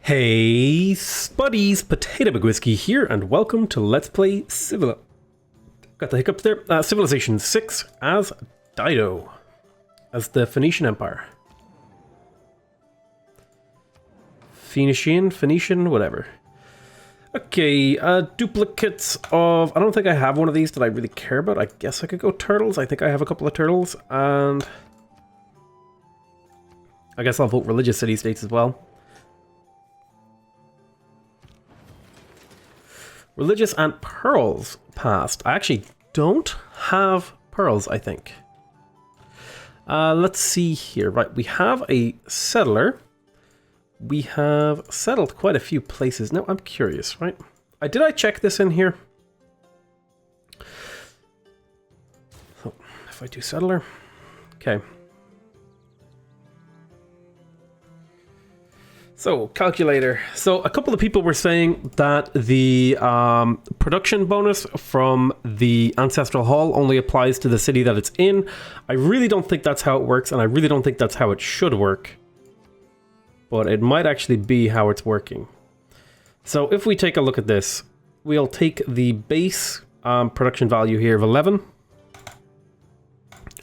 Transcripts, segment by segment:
Hey, Spuddies, Potatomcwhiskey here, and welcome to Let's Play Got the hiccups there. Civilization 6 as Dido, as the Phoenician Empire. Phoenician, whatever. Okay, duplicates of... I don't think I have one of these that I really care about. I guess I could go turtles. I think I have a couple of turtles, and... I guess I'll vote religious city-states as well. Religious and pearls passed. I actually don't have pearls, I think. Let's see here. Right, we have a settler. We have settled quite a few places. Now, I'm curious, right? Did I check this in here? So, if I do settler. Okay. So, calculator. So, a couple of people were saying that the production bonus from the Ancestral Hall only applies to the city that it's in. I really don't think that's how it works, and I really don't think that's how it should work. But it might actually be how it's working. So, if we take a look at this, we'll take the base production value here of 11,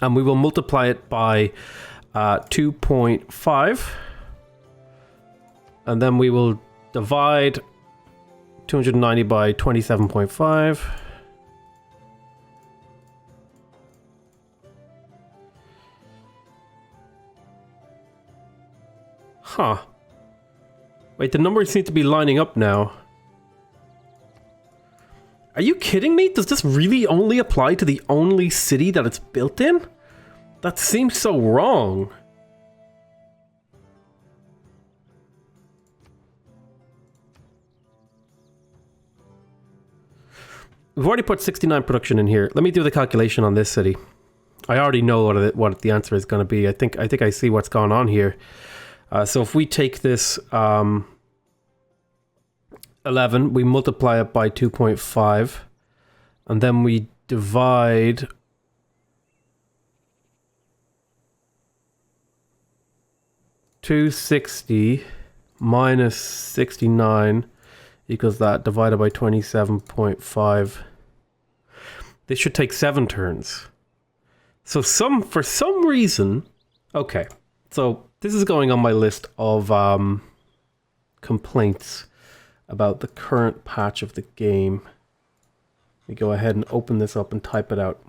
and we will multiply it by 2.5. And then we will divide 290 by 27.5. Huh. Wait, the numbers seem to be lining up now. Are you kidding me? Does this really only apply to the only city that it's built in? That seems so wrong. We've already put 69 production in here. Let me do the calculation on this city. I already know what the answer is going to be. I think I see what's going on here. So if we take this 11, we multiply it by 2.5, and then we divide 260 minus 69 equals that, divided by 27.5. This should take 7 turns. So for some reason... Okay, so this is going on my list of complaints about the current patch of the game. Let me go ahead and open this up and type it out.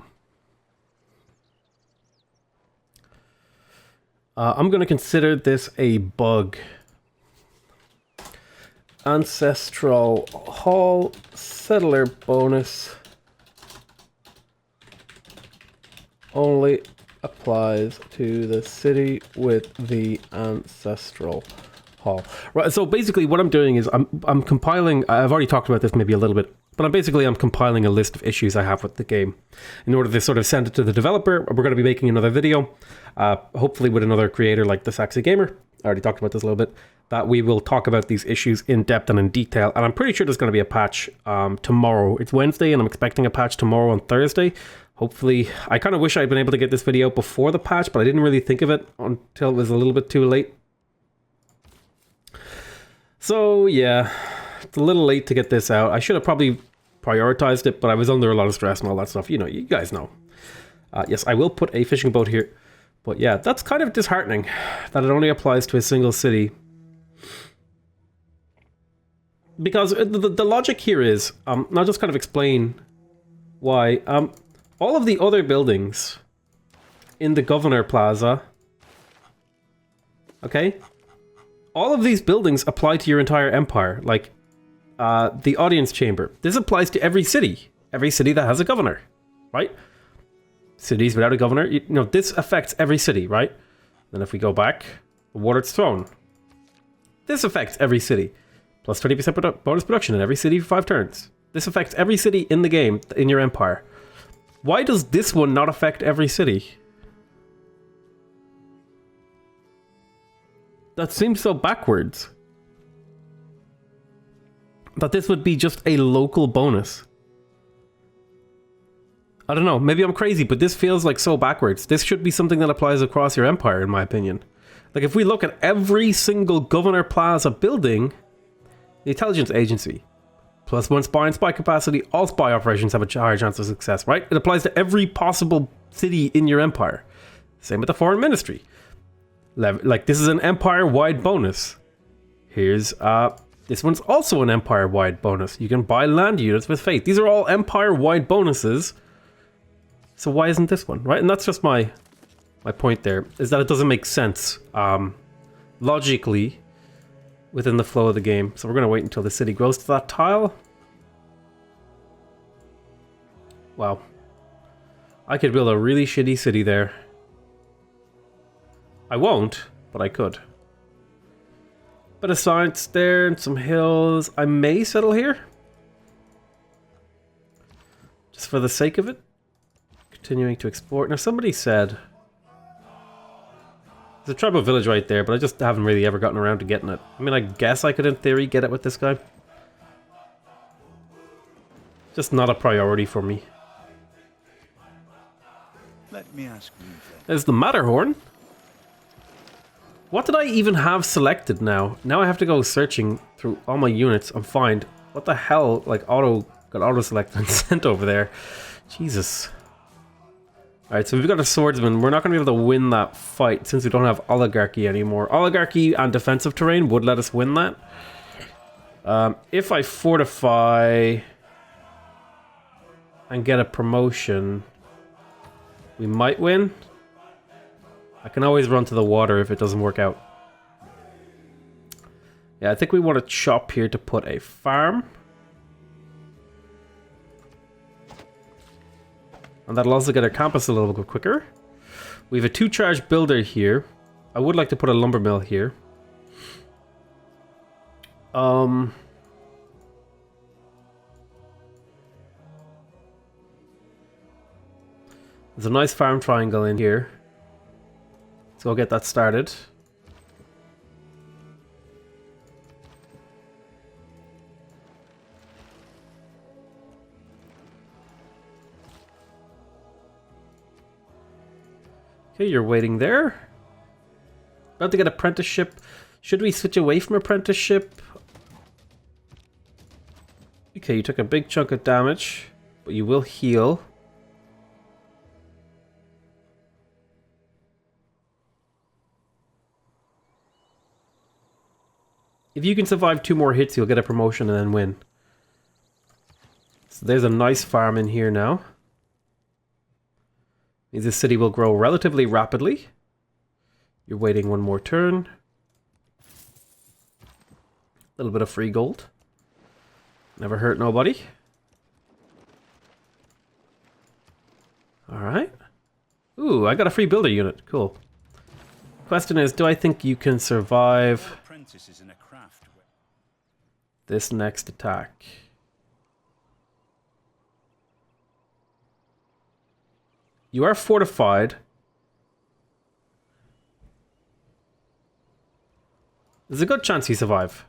I'm going to consider this a bug. Ancestral Hall settler bonus only applies to the city with the Ancestral Hall. Right, so basically what I'm doing is I'm compiling, I've already talked about this maybe a little bit, but I'm compiling a list of issues I have with the game in order to sort of send it to the developer. We're going to be making another video, hopefully with another creator like the Saxy Gamer. I already talked about this a little bit. That we will talk about these issues in depth and in detail. And I'm pretty sure there's going to be a patch tomorrow. It's Wednesday and I'm expecting a patch tomorrow on Thursday. Hopefully, I kind of wish I'd been able to get this video before the patch, but I didn't really think of it until it was a little bit too late. So yeah, it's a little late to get this out. I should have probably prioritized it, but I was under a lot of stress and all that stuff. You know, you guys know. Yes, I will put a fishing boat here. But yeah, that's kind of disheartening that it only applies to a single city. Because the logic here is, I'll just kind of explain why. All of the other buildings in the Governor Plaza, okay? All of these buildings apply to your entire empire. Like, the audience chamber. This applies to every city that has a governor, right? Cities without a governor, you know, this affects every city, right? Then if we go back, the Warlord's Throne. This affects every city. Plus 20% bonus production in every city for 5 turns. This affects every city in the game, in your empire. Why does this one not affect every city? That seems so backwards. That this would be just a local bonus. I don't know, maybe I'm crazy, but this feels like so backwards. This should be something that applies across your empire, in my opinion. Like, if we look at every single Governor Plaza building, The intelligence agency. +1 spy and spy capacity. All spy operations have a higher chance of success, right? It applies to every possible city in your empire. Same with the foreign ministry. Like, this is an empire-wide bonus. Here's, this one's also an empire-wide bonus. You can buy land units with faith. These are all empire-wide bonuses. So why isn't this one, right? And that's just my point there, is that it doesn't make sense, logically, within the flow of the game. So we're going to wait until the city grows to that tile. Wow. I could build a really shitty city there. I won't, but I could. Bit of science there and some hills. I may settle here. Just for the sake of it. Continuing to export. Now somebody said... There's a tribal village right there, but I just haven't really ever gotten around to getting it. I mean, I guess I could, in theory, get it with this guy. Just not a priority for me. Let me ask you. There's the Matterhorn. What did I even have selected now? Now I have to go searching through all my units and find what the hell, like, got auto selected and sent over there. Jesus. Alright, so we've got a swordsman. We're not going to be able to win that fight since we don't have oligarchy anymore. Oligarchy and defensive terrain would let us win that. If I fortify and get a promotion, we might win. I can always run to the water if it doesn't work out. Yeah, I think we want to chop here to put a farm. And that'll also get our campus a little bit quicker. We have a 2-charge builder here. I would like to put a lumber mill here. There's a nice farm triangle in here. Let's go get that started. Okay, you're waiting there. About to get apprenticeship. Should we switch away from apprenticeship? Okay, you took a big chunk of damage, but you will heal. If you can survive 2 more hits, you'll get a promotion and then win. So there's a nice farm in here now. Means this city will grow relatively rapidly. You're waiting 1 more turn. A little bit of free gold. Never hurt nobody. Alright. Ooh, I got a free builder unit. Cool. Question is, do I think you can survive this next attack? You are fortified. There's a good chance you survive.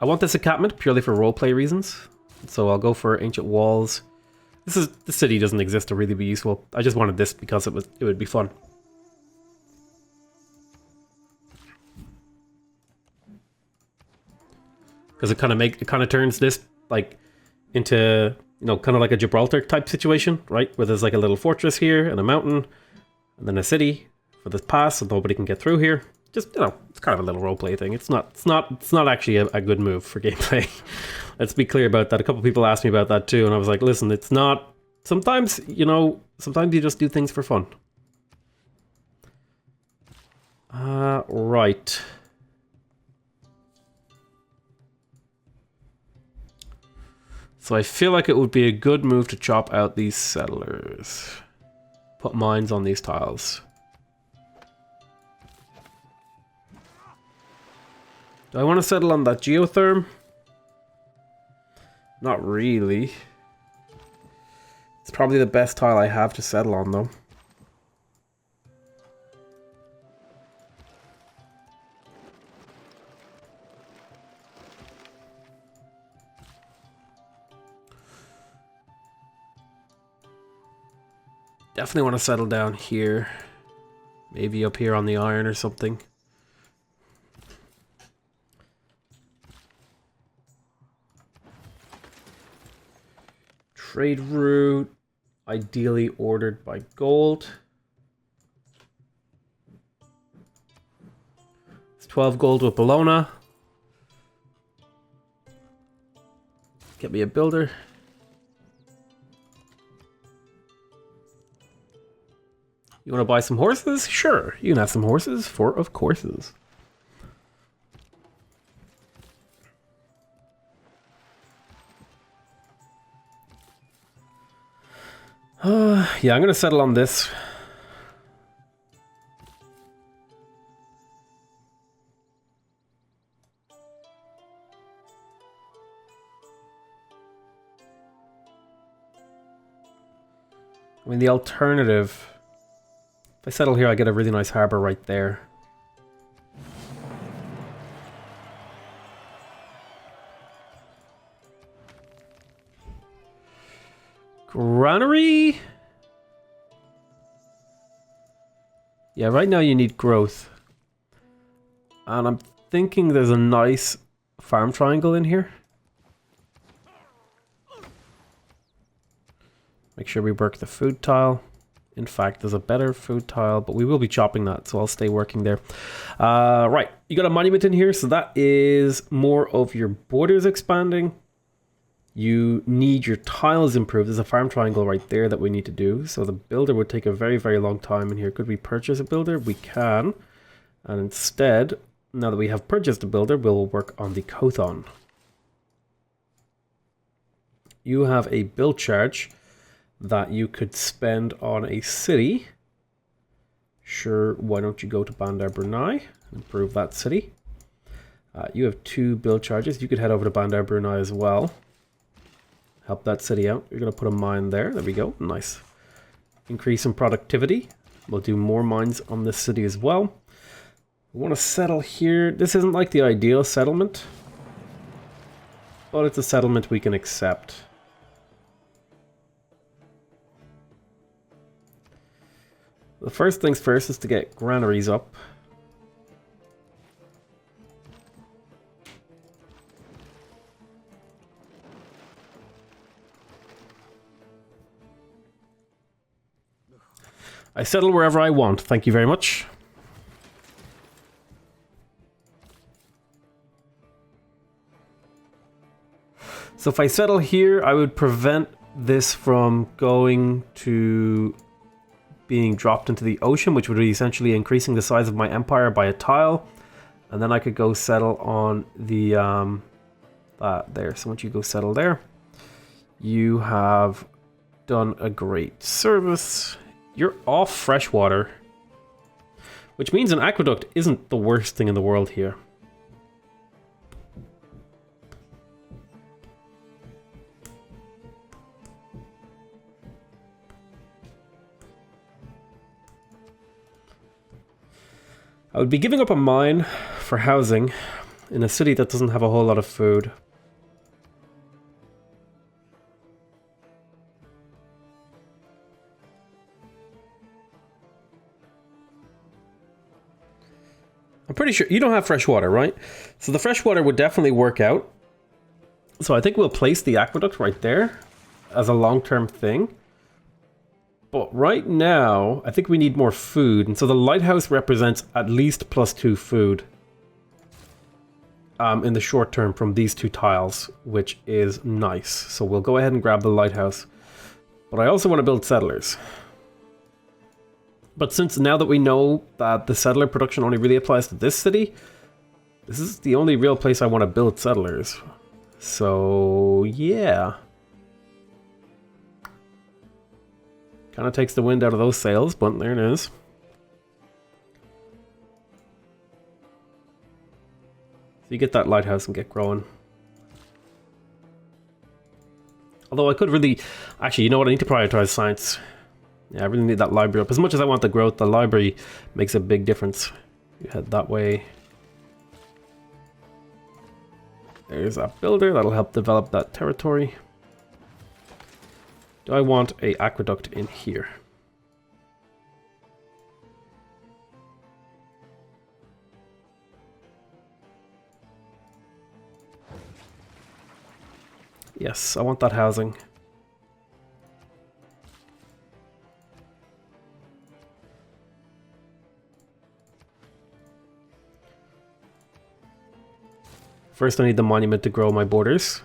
I want this encampment purely for roleplay reasons, so I'll go for ancient walls. The city doesn't exist to really be useful. I just wanted this because it would be fun. Because it kind of turns this like into, you know, kind of like a Gibraltar type situation, right? Where there's like a little fortress here and a mountain, and then a city for this pass, so nobody can get through here. Just, you know, it's kind of a little roleplay thing. It's not actually a good move for gameplay. Let's be clear about that. A couple people asked me about that too, and I was like, listen, it's not. Sometimes, you know, sometimes you just do things for fun. Right. So I feel like it would be a good move to chop out these settlers. Put mines on these tiles. Do I want to settle on that geotherm? Not really. It's probably the best tile I have to settle on, though. Definitely want to settle down here. Maybe up here on the iron or something. Trade route, ideally ordered by gold. It's 12 gold with Bologna. Get me a builder. You want to buy some horses? Sure, you can have some horses for of courses. Yeah, I'm going to settle on this. I mean, the alternative... If I settle here, I get a really nice harbor right there. Granary? Yeah, right now you need growth. And I'm thinking there's a nice farm triangle in here. Make sure we work the food tile. In fact, there's a better food tile, but we will be chopping that, so I'll stay working there. Right, you got a monument in here, so that is more of your borders expanding. You need your tiles improved. There's a farm triangle right there that we need to do, so the builder would take a very, very long time in here. Could we purchase a builder? We can. And instead, now that we have purchased a builder, we'll work on the Kothon. You have a build charge that you could spend on a city. Sure, why don't you go to Bandar Brunei, improve that city. You have 2 build charges. You could head over to Bandar Brunei as well. Help that city out. You're going to put a mine there. There we go. Nice. Increase in productivity. We'll do more mines on this city as well. We want to settle here. This isn't like the ideal settlement, but it's a settlement we can accept. The first things first is to get granaries up. I settle wherever I want, thank you very much. So if I settle here, I would prevent this from going to being dropped into the ocean, which would be essentially increasing the size of my empire by a tile. And then I could go settle on the there. So once you go settle there, you have done a great service. You're off freshwater, which means an aqueduct isn't the worst thing in the world here. I would be giving up a mine for housing in a city that doesn't have a whole lot of food. I'm pretty sure you don't have fresh water, right? So the fresh water would definitely work out. So I think we'll place the aqueduct right there as a long-term thing. But right now, I think we need more food. And so the lighthouse represents at least +2 food in the short term from these 2 tiles, which is nice. So we'll go ahead and grab the lighthouse. But I also want to build settlers. But since now that we know that the settler production only really applies to this city, this is the only real place I want to build settlers. So, yeah. Kind of takes the wind out of those sails, but there it is. So you get that lighthouse and get growing. Although I could really... Actually, you know what? I need to prioritize science. Yeah, I really need that library up. As much as I want the growth, the library makes a big difference. You head that way. There's a builder. That'll help develop that territory. Do I want a aqueduct in here? Yes, I want that housing. First, I need the monument to grow my borders.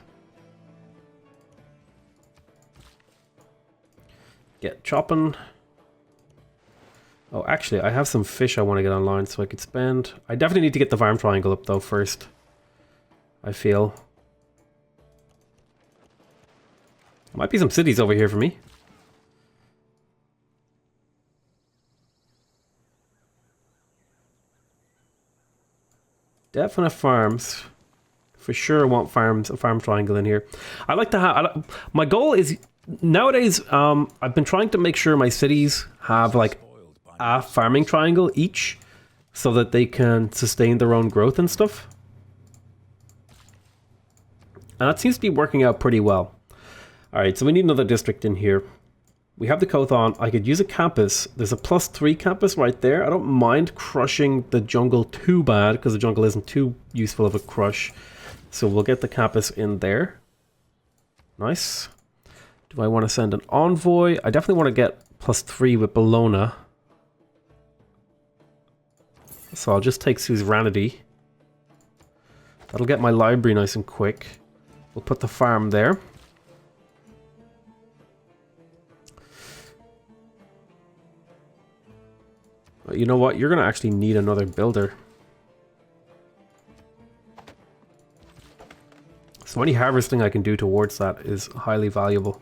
Get chopping. Oh, actually, I have some fish I want to get online, so I could spend... I definitely need to get the farm triangle up, though, first. I feel. Might be some cities over here for me. Definite farms. For sure want farms, a farm triangle in here. I like to have... my goal is... Nowadays, I've been trying to make sure my cities have, like, a farming triangle each, so that they can sustain their own growth and stuff. And that seems to be working out pretty well. Alright, so we need another district in here. We have the Kothon. I could use a campus. There's a +3 campus right there. I don't mind crushing the jungle too bad, because the jungle isn't too useful of a crush. So we'll get the campus in there. Nice. Do I want to send an envoy? I definitely want to get +3 with Bologna. So I'll just take suzerainty. That'll get my library nice and quick. We'll put the farm there. You know what? You're going to actually need another builder. So any harvesting I can do towards that is highly valuable.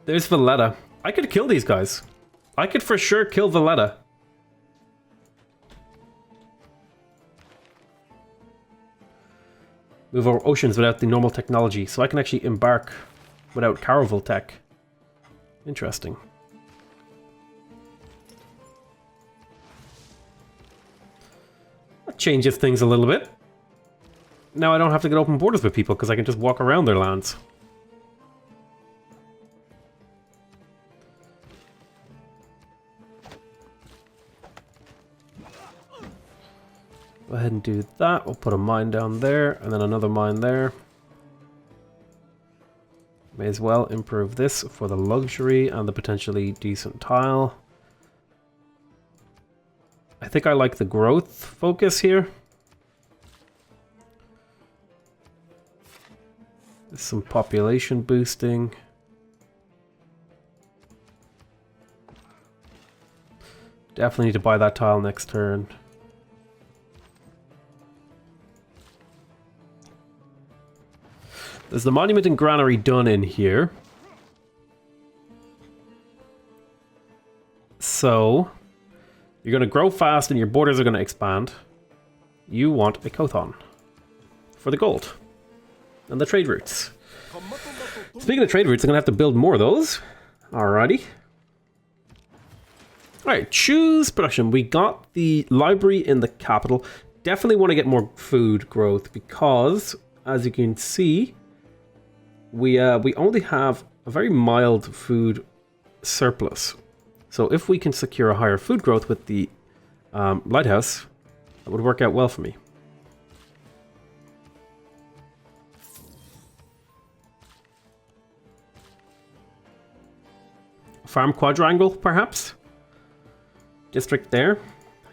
There's Valletta. I could kill these guys. I could for sure kill Valletta. Move over oceans without the normal technology, so I can actually embark without Caravel tech. Interesting. That changes things a little bit. Now I don't have to get open borders with people because I can just walk around their lands. Go ahead and do that. We'll put a mine down there and then another mine there. May as well improve this for the luxury and the potentially decent tile. I think I like the growth focus here. There's some population boosting. Definitely need to buy that tile next turn. There's the monument and granary done in here. So, you're going to grow fast and your borders are going to expand. You want a Kothon for the gold and the trade routes. Speaking of trade routes, I'm going to have to build more of those. Alrighty. Alright, choose production. We got the library in the capital. Definitely want to get more food growth because, as you can see, we only have a very mild food surplus. So if we can secure a higher food growth with the lighthouse, that would work out well for me. Farm quadrangle, perhaps? District there.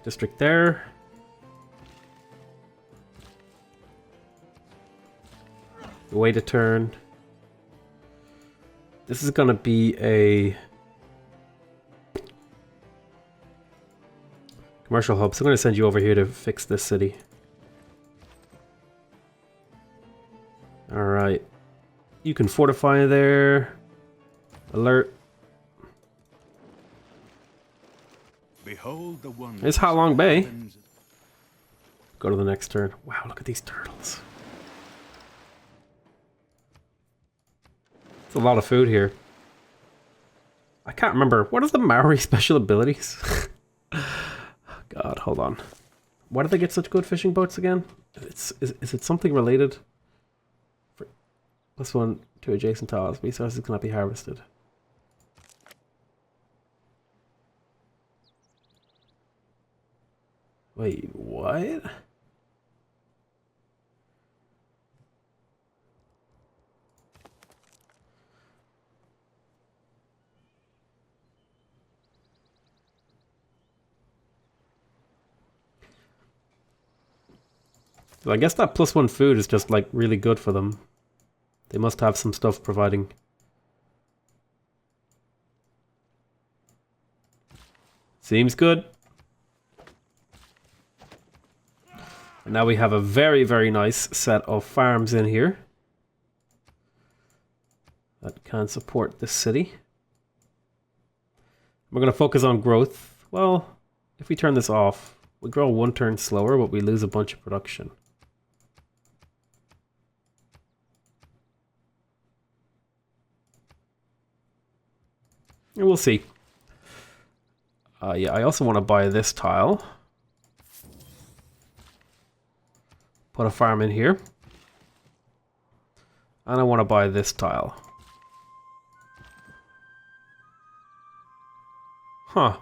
District there. Way to turn. This is going to be a commercial hub, so I'm going to send you over here to fix this city. Alright. You can fortify there. Alert. Behold the one. It's Ha Long Bay. Go to the next turn. Wow, look at these turtles. It's a lot of food here. I can't remember. What are the Maori special abilities? God, hold on. Why do they get such good fishing boats again? Is it something related? +1 to adjacent tiles. Resources cannot be harvested. Wait, what? So I guess that +1 food is just like really good for them. They must have some stuff providing. Seems good. And now we have a very, very nice set of farms in here that can support this city. We're going to focus on growth. Well, if we turn this off, we grow 1 turn slower, but we lose a bunch of production. And we'll see. Yeah, I also want to buy this tile. Put a farm in here. And I want to buy this tile. Huh.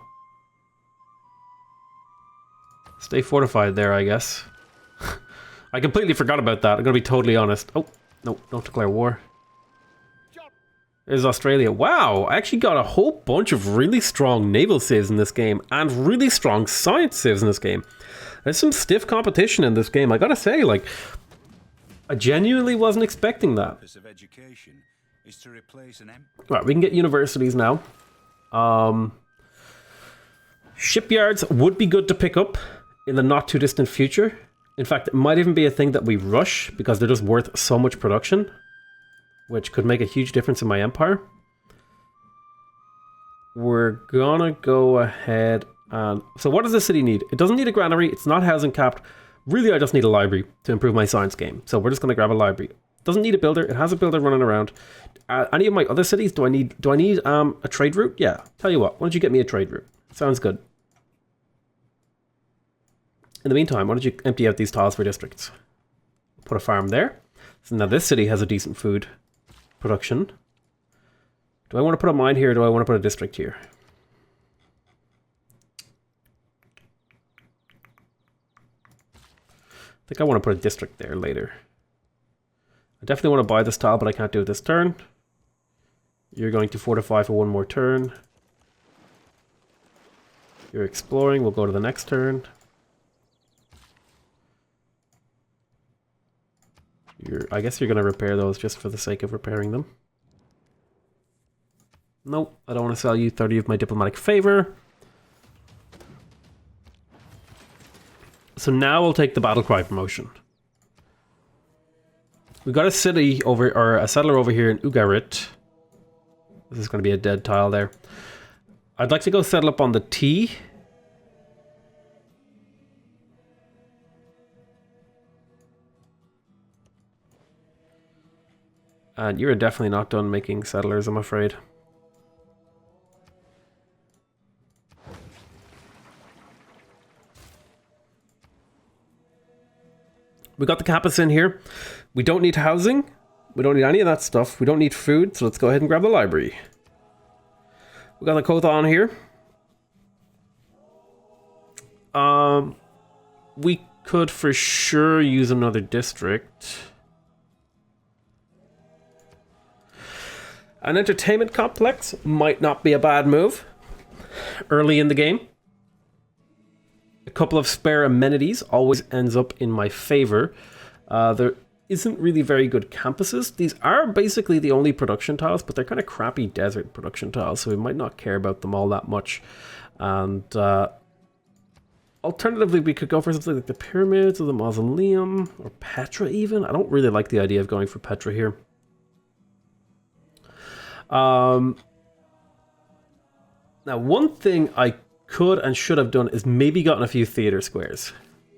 Stay fortified there, I guess. I completely forgot about that. I'm going to be totally honest. Oh, no, don't declare war. There's Australia. Wow, I actually got a whole bunch of really strong naval saves in this game and really strong science saves in this game. There's some stiff competition in this game, I gotta say. Like, I genuinely wasn't expecting that. Right, we can get universities now. Shipyards would be good to pick up in the not too distant future. In fact, it might even be a thing that we rush because they're just worth so much production, which could make a huge difference in my empire. We're gonna go ahead and... So what does the city need? It doesn't need a granary, it's not housing capped. Really, I just need a library to improve my science game. So we're just gonna grab a library. It doesn't need a builder, it has a builder running around. Any of my other cities, do I need a trade route? Yeah, tell you what, why don't you get me a trade route? Sounds good. In the meantime, why don't you empty out these tiles for districts? Put a farm there. So now this city has a decent food production. Do I want to put a mine here or do I want to put a district here? I think I want to put a district there later. I definitely want to buy this tile, but I can't do it this turn. You're going to fortify for 1 more turn. You're exploring, we'll go to the next turn. I guess you're going to repair those just for the sake of repairing them. Nope, I don't want to sell you 30 of my diplomatic favor. So now we'll take the battle cry promotion. We've got a city over, or a settler over here in Ugarit. This is going to be a dead tile there. I'd like to go settle up on the T. And you're definitely not done making settlers, I'm afraid. We got the Kappas in here. We don't need housing. We don't need any of that stuff. We don't need food, so let's go ahead and grab the library. We got the Kotha here. We could for sure use another district. An entertainment complex might not be a bad move early in the game. A couple of spare amenities always ends up in my favor. There isn't really very good campuses. These are basically the only production tiles, but they're kind of crappy desert production tiles, so we might not care about them all that much. And alternatively, we could go for something like the pyramids or the mausoleum or Petra even. I don't really like the idea of going for Petra here. Now, one thing I could and should have done is maybe gotten a few theater squares,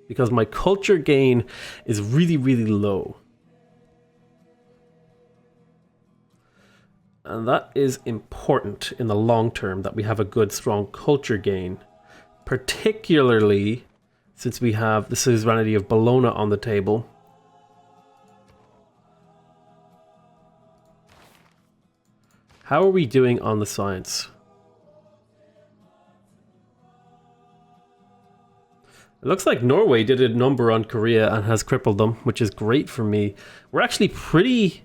because my culture gain is really, really low. And that is important in the long term, that we have a good, strong culture gain, particularly since we have the suzerainty of Bologna on the table. How are we doing on the science? It looks like Norway did a number on Korea and has crippled them, which is great for me. We're actually pretty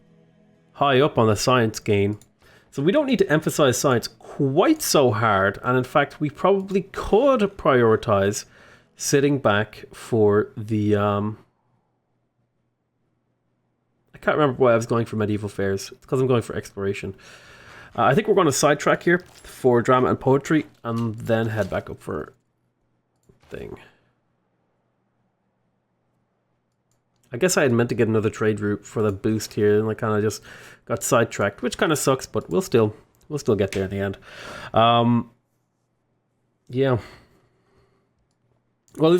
high up on the science gain. So we don't need to emphasize science quite so hard. And in fact, we probably could prioritize sitting back for the can't remember why I was going for medieval fairs. It's because I'm going for exploration. I think we're going to sidetrack here for drama and poetry, and then head back up for thing. I guess I had meant to get another trade route for the boost here, and I kind of just got sidetracked, which kind of sucks, but we'll still get there in the end. Yeah. Well,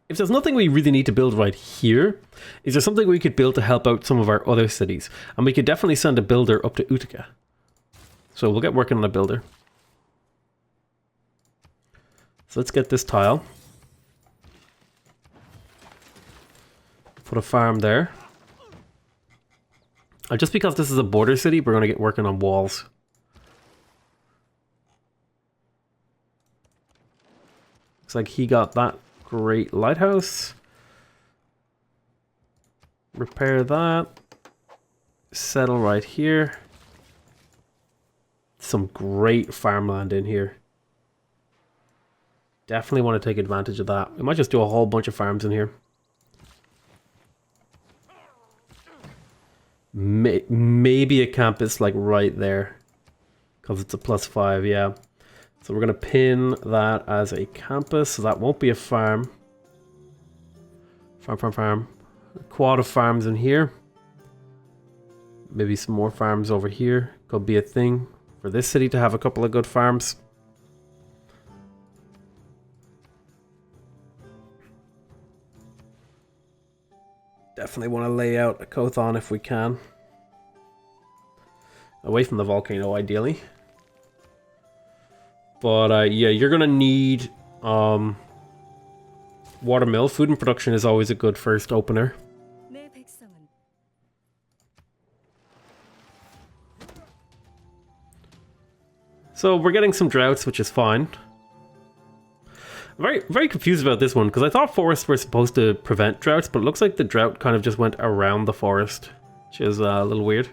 if there's nothing we really need to build right here, is there something we could build to help out some of our other cities? And we could definitely send a builder up to Utica. So we'll get working on a builder. So let's get this tile. Put a farm there. And just because this is a border city, we're going to get working on walls. Looks like he got that great lighthouse. Repair that. Settle right here. Some great farmland in here. Definitely want to take advantage of that. We might just do a whole bunch of farms in here. Maybe a campus like right there. Because it's a +5, yeah. So we're going to pin that as a campus. So that won't be a farm. Farm. A quad of farms in here. Maybe some more farms over here. Could be a thing for this city to have a couple of good farms. Definitely want to lay out a Kothon if we can. Away from the volcano, ideally. But yeah, you're going to need watermill. Food and production is always a good first opener. So we're getting some droughts, which is fine. I'm very confused about this one, because I thought forests were supposed to prevent droughts, but it looks like the drought kind of just went around the forest, which is a little weird.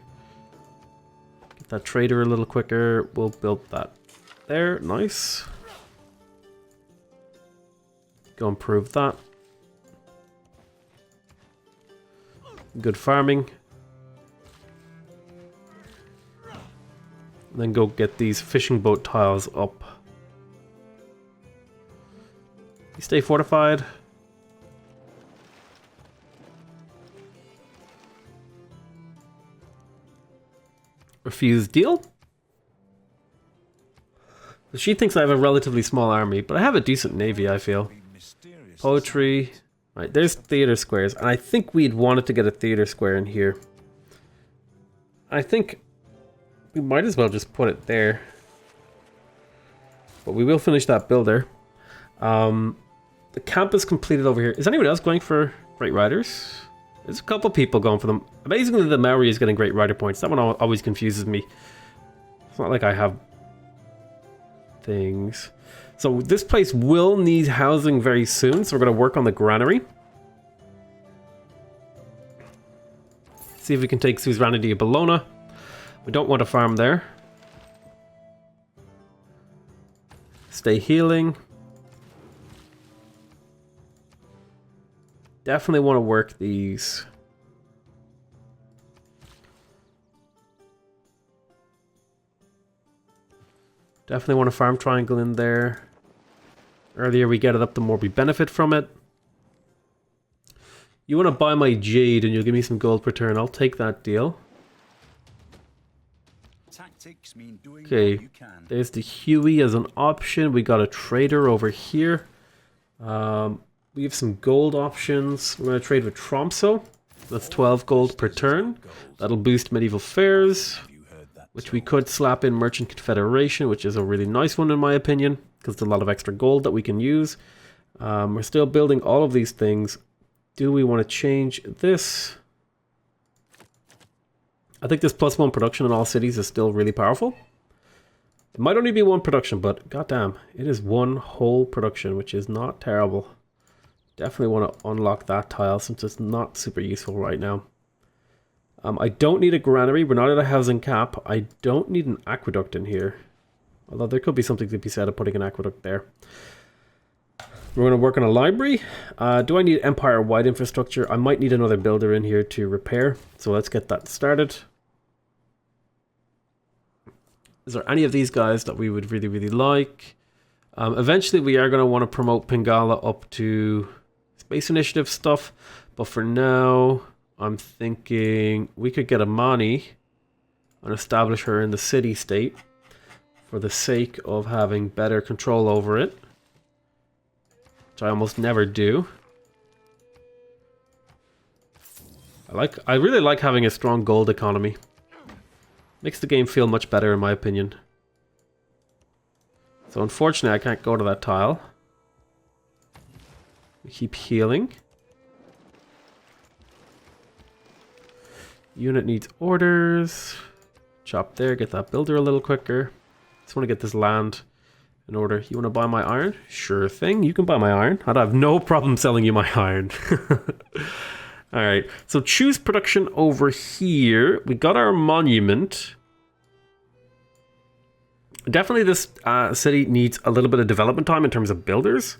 Get that trader a little quicker. We'll build that there. Nice. Go improve that. Good farming. And then go get these fishing boat tiles up. You stay fortified. Refuse deal. She thinks I have a relatively small army, but I have a decent navy, I feel. Poetry. Right, there's theater squares. And I think we'd wanted to get a theater square in here. I think we might as well just put it there. But we will finish that builder. The camp is completed over here. Is anyone else going for Great Riders? There's a couple people going for them. Amazingly, the Maori is getting Great Rider points. That one always confuses me. It's not like I have things. So this place will need housing very soon, so we're going to work on the granary. See if we can take suzerainty of Bologna. We don't want a farm there. Stay healing. Definitely want to work these. Definitely want a farm triangle in there. Earlier we get it up, the more we benefit from it. You want to buy my jade and you'll give me some gold per turn. I'll take that deal. Tactics mean doing Okay, what you can. there's the Huey as an option. We got a trader over here. We have some gold options. We're going to trade with Tromso. That's 12 gold per turn. That'll boost medieval fairs, which we could slap in Merchant Confederation, which is a really nice one in my opinion, because there's a lot of extra gold that we can use. We're still building all of these things. Do we want to change this? I think this +1 production in all cities is still really powerful. It might only be one production, but goddamn, it is one whole production, which is not terrible. Definitely want to unlock that tile since it's not super useful right now. I don't need a granary. We're not at a housing cap. I don't need an aqueduct in here. Although there could be something to be said of putting an aqueduct there. We're going to work on a library. Do I need empire-wide infrastructure? I might need another builder in here to repair. So let's get that started. Is there any of these guys that we would really, really like? Eventually, we are going to want to promote Pingala up to Space Initiative stuff. But for now, I'm thinking we could get Amani and establish her in the city-state for the sake of having better control over it. Which I almost never do. I really like having a strong gold economy. Makes the game feel much better in my opinion. So unfortunately I can't go to that tile. We keep healing. Unit needs orders. Chop there, get that builder a little quicker. Just want to get this land in order. You want to buy my iron? Sure thing, you can buy my iron. I'd have no problem selling you my iron. Alright, so choose production over here. We got our monument. Definitely this city needs a little bit of development time in terms of builders.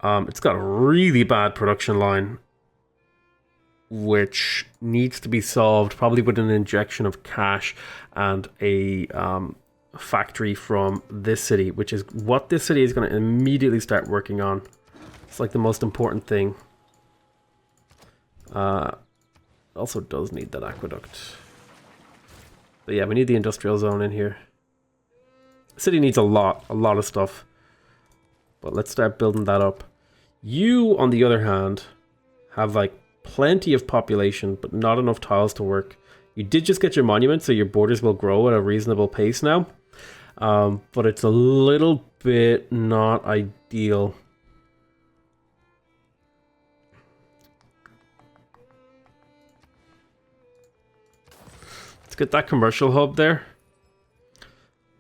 It's got a really bad production line, which needs to be solved probably with an injection of cash and a factory from this city, which is what this city is going to immediately start working on. It's like the most important thing. Also does need that aqueduct. But yeah, we need the industrial zone in here. The city needs a lot of stuff. But let's start building that up. You, on the other hand, have like plenty of population, but not enough tiles to work. You did just get your monument, so your borders will grow at a reasonable pace now. But it's a little bit not ideal. Let's get that commercial hub there.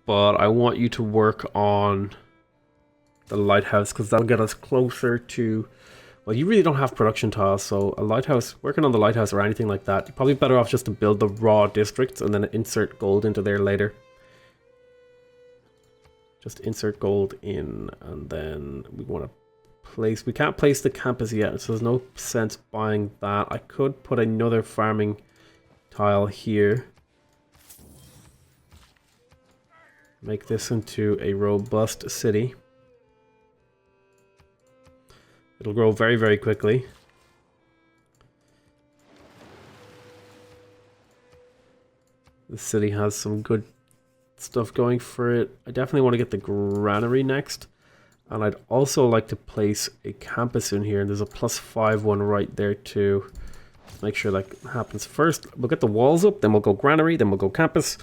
But I want you to work on the lighthouse, because that'll get us closer to... Well, you really don't have production tiles, so a lighthouse, working on the lighthouse or anything like that, you're probably better off just to build the raw districts and then insert gold into there later. Just insert gold in, and then we want to place... We can't place the campus yet, so there's no sense buying that. I could put another farming tile here. Make this into a robust city. It'll grow very, very quickly. The city has some good stuff going for it. I definitely want to get the granary next. And I'd also like to place a campus in here. And there's a +5 one right there too. Make sure that happens first. We'll get the walls up, then we'll go granary, then we'll go campus.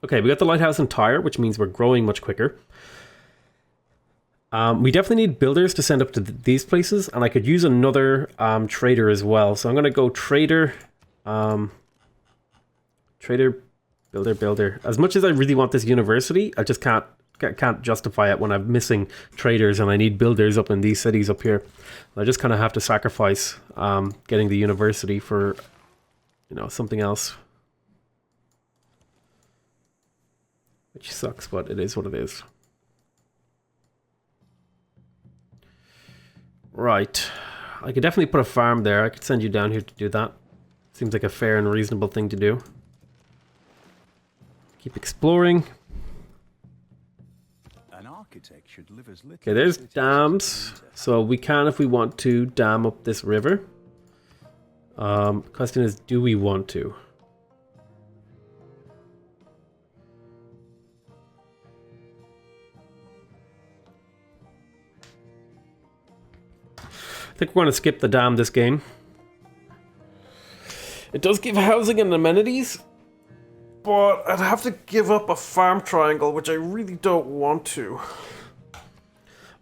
Okay, we got the lighthouse entire, which means we're growing much quicker. We definitely need builders to send up to these places, and I could use another trader as well. So I'm going to go trader, trader, builder. As much as I really want this university, I just can't justify it when I'm missing traders and I need builders up in these cities up here. I just kind of have to sacrifice getting the university for, you know, something else. Which sucks, but it is what it is. Right. I could definitely put a farm there. I could send you down here to do that. Seems like a fair and reasonable thing to do. Keep exploring. An architect should live as little. Okay, there's dams. So we can, if we want to, dam up this river. Question is, do we want to? I think we're going to skip the dam this game. It does give housing and amenities, but I'd have to give up a farm triangle, which I really don't want to.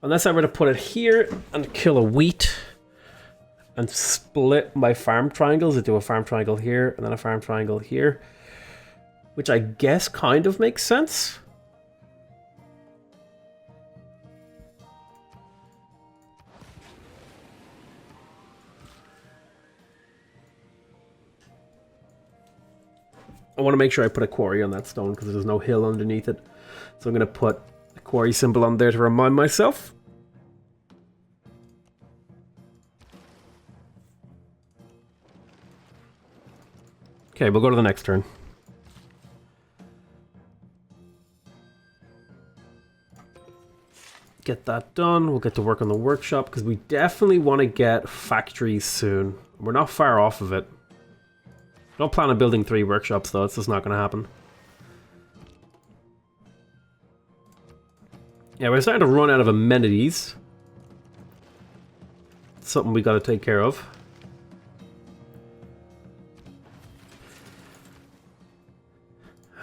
Unless I were to put it here and kill a wheat and split my farm triangles into a farm triangle here and then a farm triangle here, which I guess kind of makes sense. I want to make sure I put a quarry on that stone because there's no hill underneath it. So I'm going to put a quarry symbol on there to remind myself. Okay, we'll go to the next turn. Get that done. We'll get to work on the workshop because we definitely want to get factories soon. We're not far off of it. Don't plan on building 3 workshops though, it's just not going to happen. Yeah, we're starting to run out of amenities. It's something we got to take care of.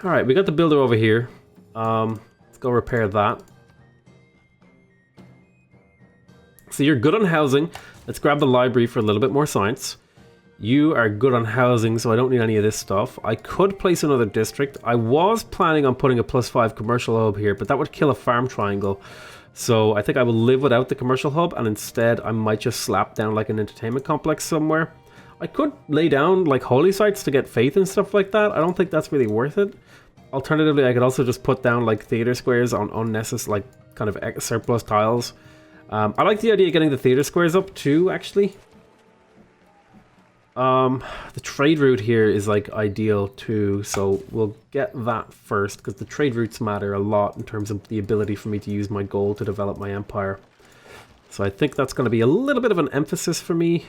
Alright, we got the builder over here. Let's go repair that. So you're good on housing. Let's grab the library for a little bit more science. You are good on housing, so I don't need any of this stuff. I could place another district. I was planning on putting a +5 commercial hub here, but that would kill a farm triangle. So I think I will live without the commercial hub, and instead I might just slap down like an entertainment complex somewhere. I could lay down like holy sites to get faith and stuff like that. I don't think that's really worth it. Alternatively, I could also just put down like theater squares on unnecessary, like kind of surplus tiles. I like the idea of getting the theater squares up too, actually. The trade route here is like ideal too, so we'll get that first because the trade routes matter a lot in terms of the ability for me to use my gold to develop my empire. So I think that's going to be a little bit of an emphasis for me.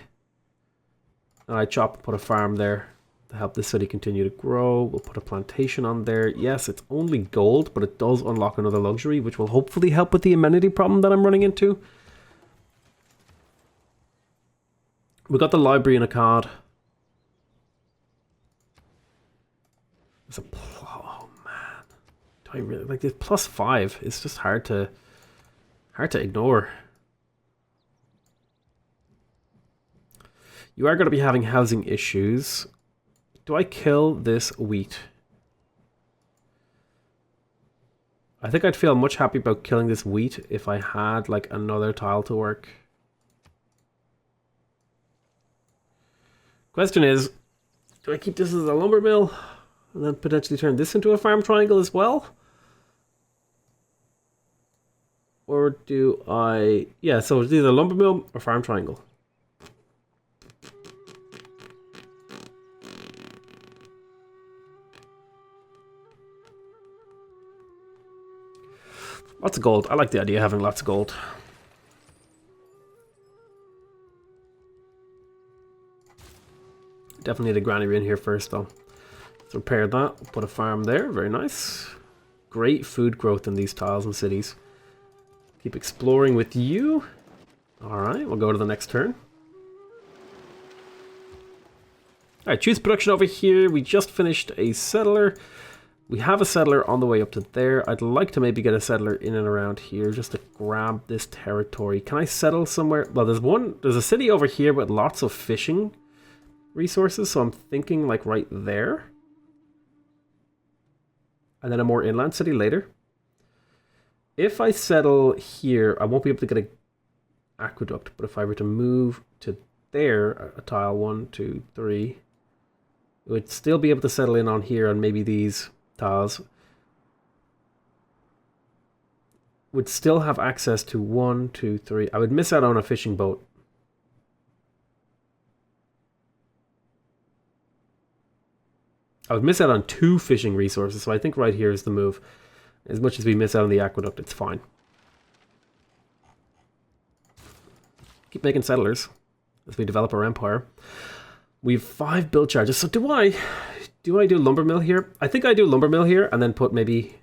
And I put a farm there to help the city continue to grow. We'll put a plantation on there. Yes, it's only gold, but it does unlock another luxury, which will hopefully help with the amenity problem that I'm running into. We got the library in a card. There's a oh man, do I really like this +5? It's just hard to ignore. You are going to be having housing issues. Do I kill this wheat? I think I'd feel much happy about killing this wheat if I had like another tile to work. Question is, do I keep this as a lumber mill and then potentially turn this into a farm triangle as well? Or do I... Yeah, so it's either lumber mill or farm triangle. Lots of gold. I like the idea of having lots of gold. Definitely need a granary in here first though. Let's repair that. Put a farm there. Very nice. Great food growth in these tiles and cities. Keep exploring with you. Alright, we'll go to the next turn. Alright, choose production over here. We just finished a settler. We have a settler on the way up to there. I'd like to maybe get a settler in and around here just to grab this territory. Can I settle somewhere? Well, there's a city over here with lots of fishing resources, so I'm thinking like right there. And then a more inland city later. If I settle here, I won't be able to get an aqueduct, but if I were to move to there, a tile 1, 2, 3, it would still be able to settle in on here on maybe these tiles. Would still have access to 1, 2, 3. I would miss out on a fishing boat. I would miss out on 2 fishing resources, so I think right here is the move. As much as we miss out on the aqueduct, it's fine. Keep making settlers as we develop our empire. We have 5 build charges, so do I do lumber mill here? I think I do lumber mill here and then put maybe...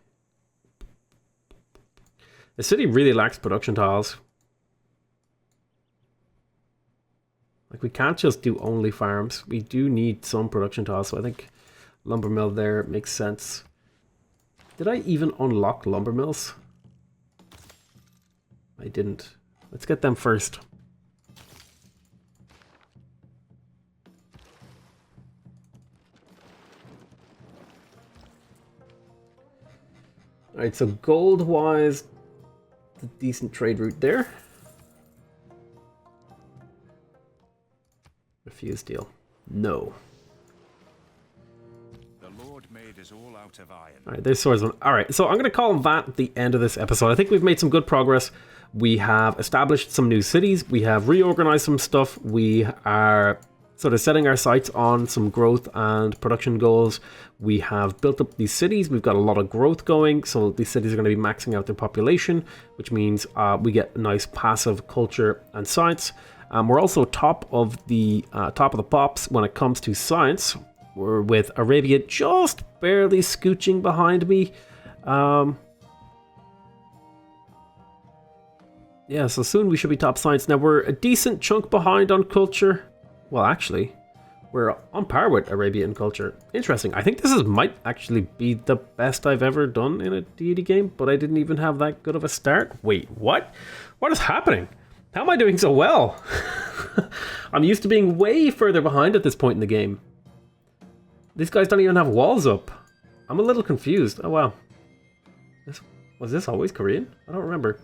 The city really lacks production tiles. Like, we can't just do only farms. We do need some production tiles, so I think lumber mill there makes sense. Did I even unlock lumber mills? I didn't. Let's get them first. Alright, so gold-wise, the decent trade route there. Refuse deal. No. The Lord may It is all out of iron. All right, there's swordsman. All right, so I'm going to call that the end of this episode. I think we've made some good progress. We have established some new cities. We have reorganized some stuff. We are sort of setting our sights on some growth and production goals. We have built up these cities. We've got a lot of growth going, so these cities are going to be maxing out their population, which means we get nice passive culture and science. We're also top of the pops when it comes to science. We're with Arabia just barely scooching behind me. Yeah, so soon we should be top science. Now we're a decent chunk behind on culture. Well, actually, we're on par with Arabia in culture. Interesting. I think this might actually be the best I've ever done in a D&D game, but I didn't even have that good of a start. Wait, what? What is happening? How am I doing so well? I'm used to being way further behind at this point in the game. These guys don't even have walls up. I'm a little confused. Oh, wow. Was this always Korean? I don't remember.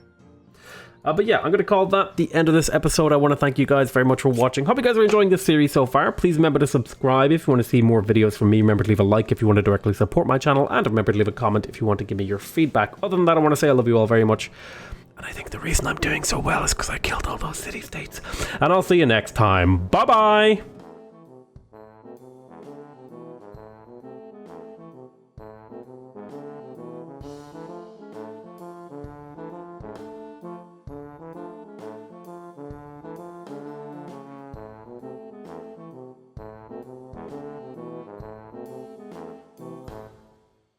But yeah, I'm going to call that the end of this episode. I want to thank you guys very much for watching. Hope you guys are enjoying this series so far. Please remember to subscribe if you want to see more videos from me. Remember to leave a like if you want to directly support my channel. And remember to leave a comment if you want to give me your feedback. Other than that, I want to say I love you all very much. And I think the reason I'm doing so well is because I killed all those city-states. And I'll see you next time. Bye-bye!